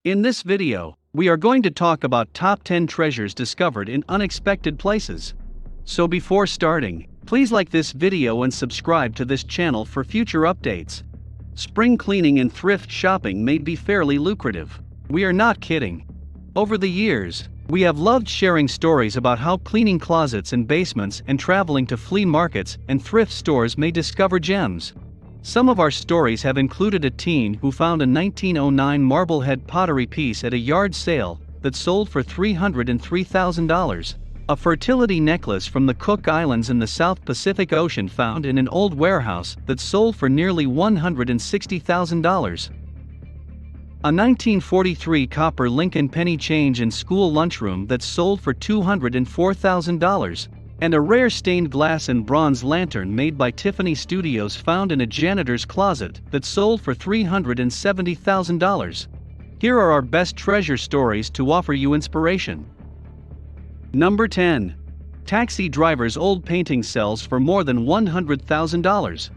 In this video, we are going to talk about top 10 treasures discovered in unexpected places. So before starting, please like this video and subscribe to this channel for future updates. Spring cleaning and thrift shopping may be fairly lucrative. We are not kidding. Over the years, we have loved sharing stories about how cleaning closets and basements and traveling to flea markets and thrift stores may discover gems. Some of our stories have included a teen who found a 1909 Marblehead pottery piece at a yard sale that sold for $303,000. A fertility necklace from the Cook Islands in the South Pacific Ocean found in an old warehouse that sold for nearly $160,000. A 1943 copper Lincoln penny change in school lunchroom that sold for $204,000. And a rare stained glass and bronze lantern made by Tiffany Studios found in a janitor's closet that sold for $370,000. Here are our best treasure stories to offer you inspiration. Number 10. Taxi driver's old painting sells for more than $100,000.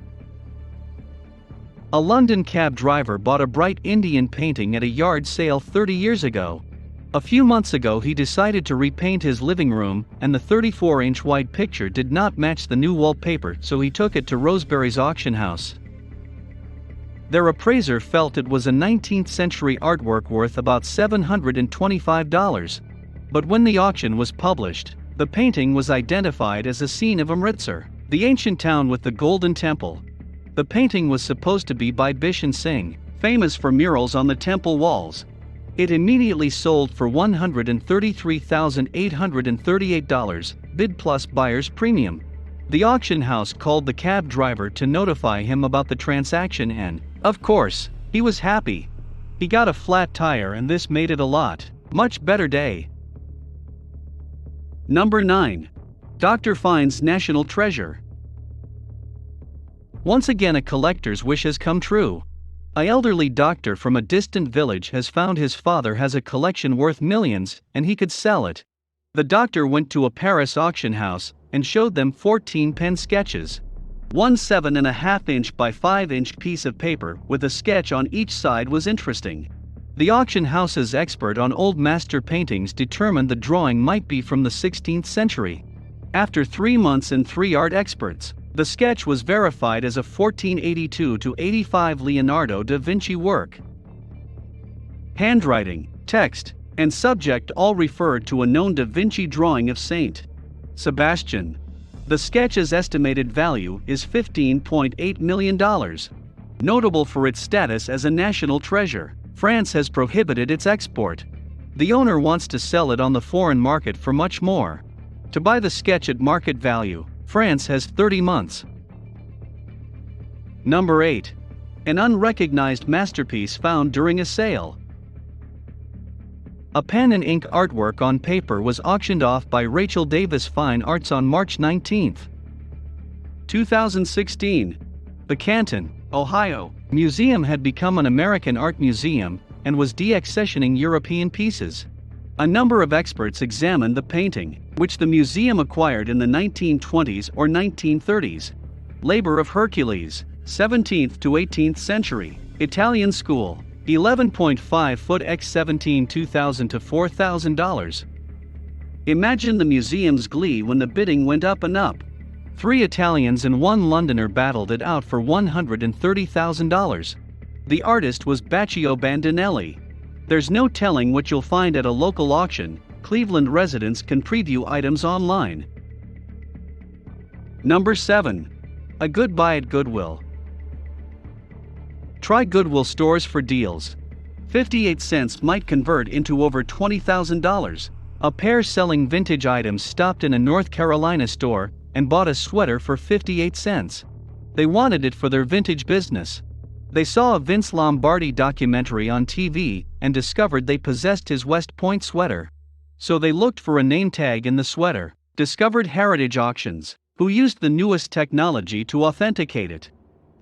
A London cab driver bought a bright Indian painting at a yard sale 30 years ago. A few months ago he decided to repaint his living room, and the 34-inch wide picture did not match the new wallpaper, so he took it to Rosebery's auction house. Their appraiser felt it was a 19th-century artwork worth about $725. But when the auction was published, the painting was identified as a scene of Amritsar, the ancient town with the Golden Temple. The painting was supposed to be by Bishan Singh, famous for murals on the temple walls. It immediately sold for $133,838, bid plus buyer's premium. The auction house called the cab driver to notify him about the transaction and, of course, he was happy. He got a flat tire and this made it a much better day. Number 9. Doctor finds national treasure. Once again a collector's wish has come true. An elderly doctor from a distant village has found his father has a collection worth millions and he could sell it. The doctor went to a Paris auction house and showed them 14 pen sketches. One 7.5-inch by 5-inch piece of paper with a sketch on each side was interesting. The auction house's expert on old master paintings determined the drawing might be from the 16th century. After 3 months and 3 art experts, the sketch was verified as a 1482-85 Leonardo da Vinci work. Handwriting, text, and subject all referred to a known da Vinci drawing of Saint Sebastian. The sketch's estimated value is $15.8 million. Notable for its status as a national treasure, France has prohibited its export. The owner wants to sell it on the foreign market for much more. To buy the sketch at market value, France has 30 months. Number 8. An unrecognized masterpiece found during a sale. A pen and ink artwork on paper was auctioned off by Rachel Davis Fine Arts on March 19, 2016. The Canton, Ohio, museum had become an American art museum and was deaccessioning European pieces. A number of experts examined the painting, which the museum acquired in the 1920s or 1930s. Labor of Hercules, 17th to 18th century, Italian school, 11.5 foot x 17 $2,000 to $4,000. Imagine the museum's glee when the bidding went up and up. 3 Italians and 1 Londoner battled it out for $130,000. The artist was Baccio Bandinelli. There's no telling what you'll find at a local auction. Cleveland residents can preview items online. Number 7. A good buy at Goodwill. Try Goodwill stores for deals. 58 cents might convert into over $20,000. A pair selling vintage items stopped in a North Carolina store and bought a sweater for 58 cents. They wanted it for their vintage business. They saw a Vince Lombardi documentary on TV and discovered they possessed his West Point sweater. So they looked for a name tag in the sweater, discovered Heritage Auctions, who used the newest technology to authenticate it.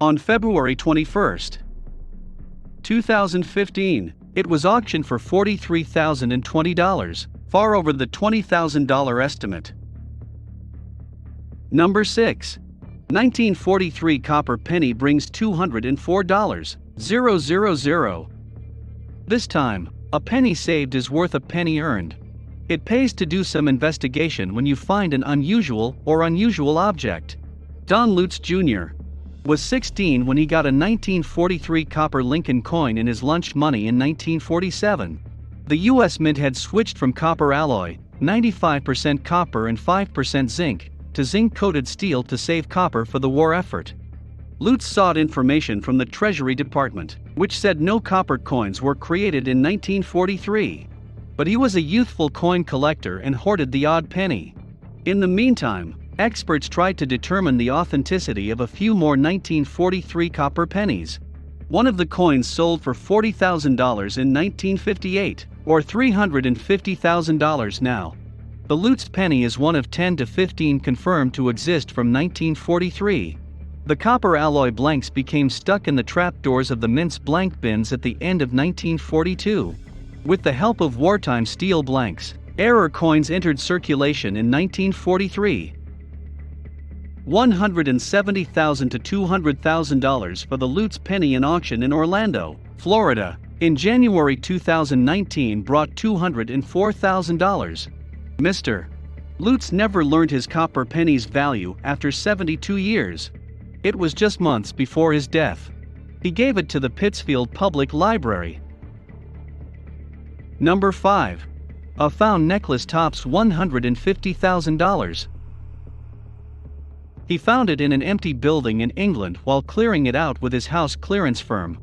On February 21, 2015, it was auctioned for $43,020, far over the $20,000 estimate. Number 6. 1943 copper penny brings $204,000. This time, A penny saved is worth a penny earned. It pays to do some investigation when you find an unusual object. Don Lutz Jr. was 16 when he got a 1943 copper Lincoln coin in his lunch money in 1947. The U.S. Mint had switched from copper alloy, 95% copper and 5% zinc, to zinc-coated steel to save copper for the war effort. Lutz sought information from the Treasury Department, which said no copper coins were created in 1943. But he was a youthful coin collector and hoarded the odd penny. In the meantime, experts tried to determine the authenticity of a few more 1943 copper pennies. One of the coins sold for $40,000 in 1958, or $350,000 now. The Lutz penny is one of 10 to 15 confirmed to exist from 1943. The copper alloy blanks became stuck in the trapdoors of the Mint's blank bins at the end of 1942. With the help of wartime steel blanks, error coins entered circulation in 1943. $170,000 to $200,000 for the Lutz penny in auction in Orlando, Florida, in January 2019 brought $204,000. Mr. Lutz never learned his copper penny's value after 72 years. It was just months before his death. He gave it to the Pittsfield Public Library. Number 5. A found necklace tops $150,000. He found it in an empty building in England while clearing it out with his house clearance firm.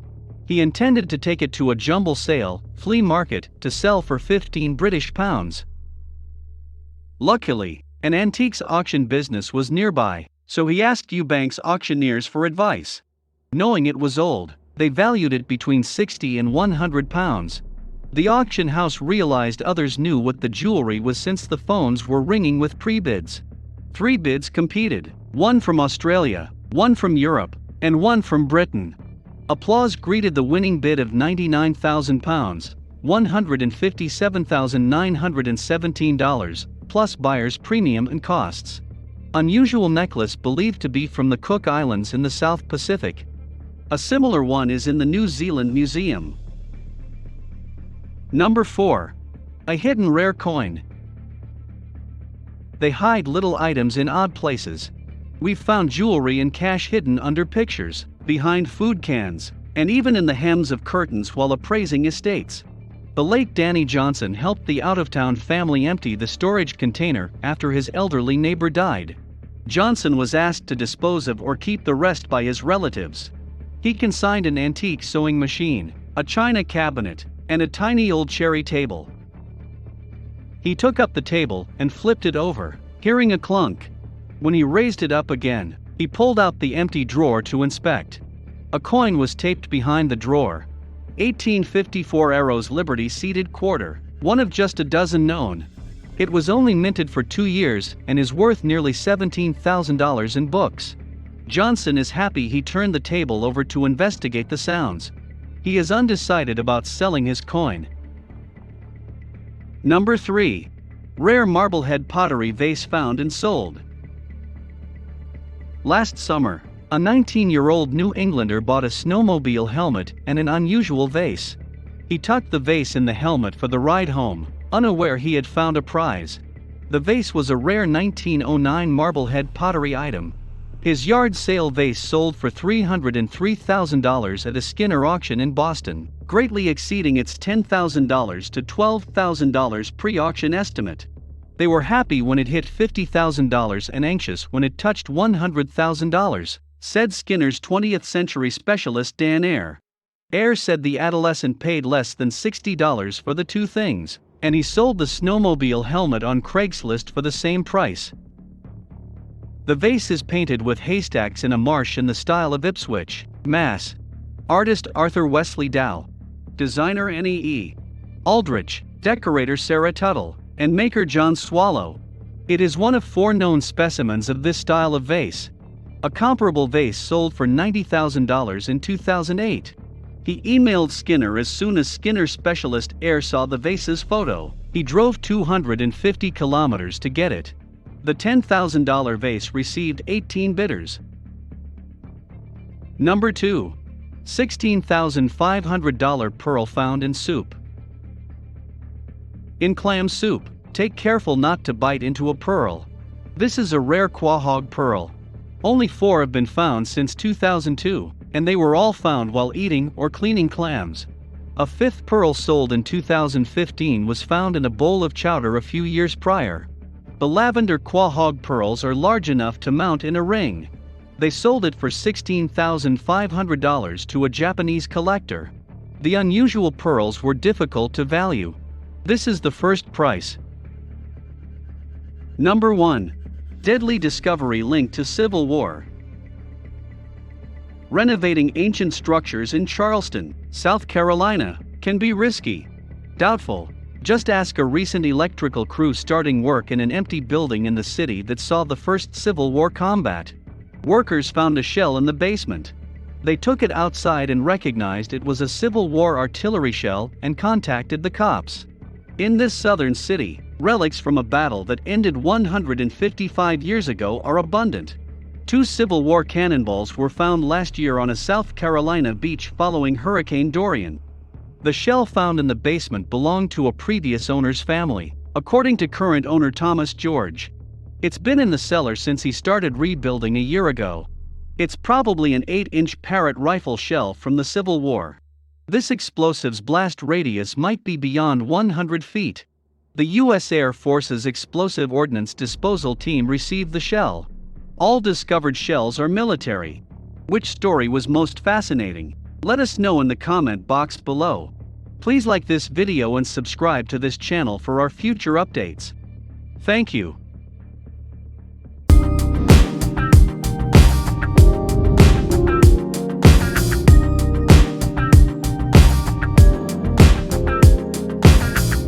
He intended to take it to a jumble sale, flea market, to sell for £15. Luckily, an antiques auction business was nearby, so he asked Eubanks auctioneers for advice. Knowing it was old, they valued it between £60 and £100. The auction house realized others knew what the jewelry was since the phones were ringing with pre-bids. 3 bids competed, one from Australia, one from Europe, and one from Britain. Applause greeted the winning bid of £99,000, $157,917, plus buyer's premium and costs. Unusual necklace believed to be from the Cook Islands in the South Pacific. A similar one is in the New Zealand Museum. Number 4. A hidden rare coin. They hide little items in odd places. We've found jewelry and cash hidden under pictures, behind food cans, and even in the hems of curtains while appraising estates. The late Danny Johnson helped the out-of-town family empty the storage container after his elderly neighbor died. Johnson was asked to dispose of or keep the rest by his relatives. He consigned an antique sewing machine, a china cabinet, and a tiny old cherry table. He took up the table and flipped it over, hearing a clunk. When he raised it up again, he pulled out the empty drawer to inspect. A coin was taped behind the drawer. 1854 Arrows Liberty seated quarter, one of just a dozen known. It was only minted for 2 years and is worth nearly $17,000 in books. Johnson is happy he turned the table over to investigate the sounds. He is undecided about selling his coin. Number 3. Rare Marblehead pottery vase found and sold. Last summer, a 19-year-old New Englander bought a snowmobile helmet and an unusual vase. He tucked the vase in the helmet for the ride home, unaware he had found a prize. The vase was a rare 1909 Marblehead pottery item. His yard sale vase sold for $303,000 at a Skinner auction in Boston, greatly exceeding its $10,000 to $12,000 pre-auction estimate. They were happy when it hit $50,000 and anxious when it touched $100,000, said Skinner's 20th century specialist Dan Eyre. Eyre said the adolescent paid less than $60 for the two things, and he sold the snowmobile helmet on Craigslist for the same price. The vase is painted with haystacks in a marsh in the style of Ipswich, Mass. Artist Arthur Wesley Dow. Designer N.E.E. Aldrich, decorator Sarah Tuttle, and maker John Swallow. It is one of 4 known specimens of this style of vase. A comparable vase sold for $90,000 in 2008. He emailed Skinner as soon as Skinner specialist Eyre saw the vase's photo. He drove 250 kilometers to get it. The $10,000 vase received 18 bidders. Number 2. $16,500 pearl found in soup. In clam soup, take careful not to bite into a pearl. This is a rare quahog pearl. Only 4 have been found since 2002, and they were all found while eating or cleaning clams. A 5th pearl sold in 2015 was found in a bowl of chowder a few years prior. The lavender quahog pearls are large enough to mount in a ring. They sold it for $16,500 to a Japanese collector. The unusual pearls were difficult to value. This is the first price. Number 1. Deadly discovery linked to Civil War. Renovating ancient structures in Charleston, South Carolina, can be risky. Doubtful. Just ask a recent electrical crew starting work in an empty building in the city that saw the first Civil War combat. Workers found a shell in the basement. They took it outside and recognized it was a Civil War artillery shell and contacted the cops. In this southern city, relics from a battle that ended 155 years ago are abundant. 2 Civil War cannonballs were found last year on a South Carolina beach following Hurricane Dorian. The shell found in the basement belonged to a previous owner's family, according to current owner Thomas George. It's been in the cellar since he started rebuilding a year ago. It's probably an 8-inch Parrott rifle shell from the Civil War. This explosive's blast radius might be beyond 100 feet. The U.S. Air Force's Explosive Ordnance Disposal Team received the shell. All discovered shells are military. Which story was most fascinating? Let us know in the comment box below. Please like this video and subscribe to this channel for our future updates. Thank you.